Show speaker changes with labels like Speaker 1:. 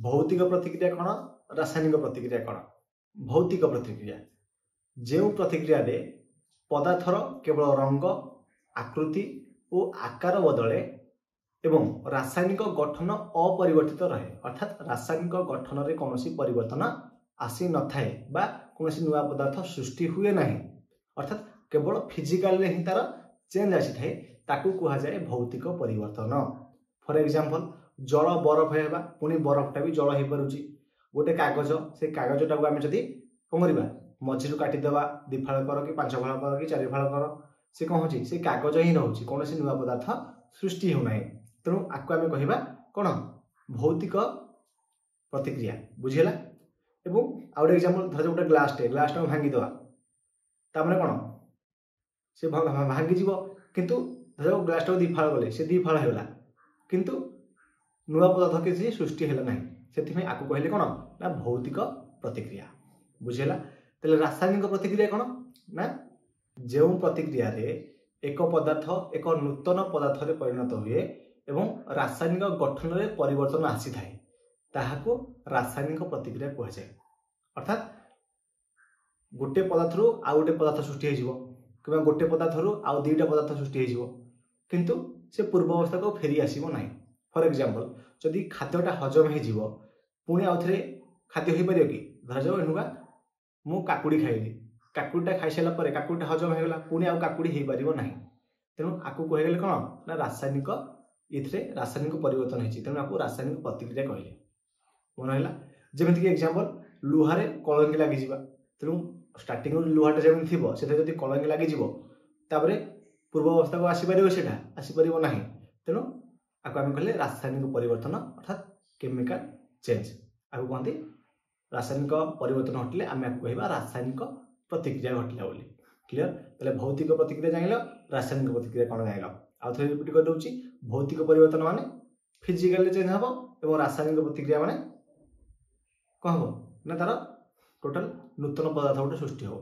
Speaker 1: भौतिक प्रतिक्रिया कौन रासायनिक प्रतिक्रिया कौन भौतिक प्रतिक्रिया जो प्रतिक्रिया रे पदार्थर केवल रंग आकृति और आकार बदले एवं रासायनिक गठन अपरिवर्तित रहे अर्थात रासायनिक गठन रे कौन परिवर्तन आसी न थाए बा कौन नुआ पदार्थ सृष्टि हुए ना अर्थात केवल फिजिकाल ही तार चेंज आसी थाए ताकू कहा जाए भौतिक परिवर्तन। फॉर एग्जांपल जल बरफ हेबा पुणी बरफटा भी जल हो पारुची गोटे कागज से कागजटा को आम जदि कौन करवा मझिरू काटिदेवा 2 फाड़ कर कि 5 फाड़ कर कि 4 फाड़ कर से कौन हो से कागज ही रोचे कौन नुआ पदार्थ सृष्टि होना तेणु आपको आम कह कौन भौतिक प्रतिक्रिया बुझीगला। एवं आउ गोटे एग्जांपल धर गोटे ग्लासटे भांगीदे तामने कौन से भांगीज किंतु धर ग्लासटा 2 फाड़ गले से 2 फाड़ होगा किंतु नुआ पदार्थ किसी सृष्टि है ना से आपको कहले कौन ना भौतिक प्रतिक्रिया बुझीगला। तेल रासायनिक प्रतिक्रिया कौन ना जो प्रतिक्रिया रे एक पदार्थ एक नूतन पदार्थ रे परिणत हुए एवं रासायनिक गठन रे परिवर्तन आसी थाए ताहाको रासायनिक प्रतिक्रिया कह जाए अर्थात गोटे पदार्थ रु आउ गोटे पदार्थ सृष्टि हो कि गोटे पदार्थ रु आउ 2टा पदार्थ सृष्टि हो किंतु से पूर्व अवस्था को फेरी आसीबो नाही। फॉर एग्जांपल जदि खाद्यटा हजम हो पुणी आउ थे खाद्य हो पार कि धर जाओ एनुका मु काकुड़ी खाइली काकुड़ीटा खाई सारा पर काकुड़ीटा हजम होगा पुणी आउ काकुड़ी हो पार ना तेणु आपको कहले कौन ना रासायनिक ये रासायनिक परिवर्तन होती तेणु आपको रासायनिक प्रतिक्रिया कहले मन है जमीक एग्जांपल लुहारे कलंगी लगी तेणु स्टार्टिंग लुहाटा जमी थी से कलंगी लगी पूर्व अवस्था को आसीपर से आसीपर ना तेणु आपको आम कहले रासायनिक परिवर्तन अर्थात केमिकल चेंज आपको कहते रासायनिक परिवर्तन घटले आम आपको कह रासायनिक प्रतिक्रिया घटला बोली क्लियर। तेल भौतिक प्रतिक्रिया जान रासायनिक प्रतिक्रिया कौन जान आउ थे रिपीट कर दूसरी भौतिक परिवर्तन माने फिजिकाल चेंज हम और रासायनिक प्रतिक्रिया माने कौन हम ना तार टोटाल नूतन पदार्थ गोटे सृष्टि हो।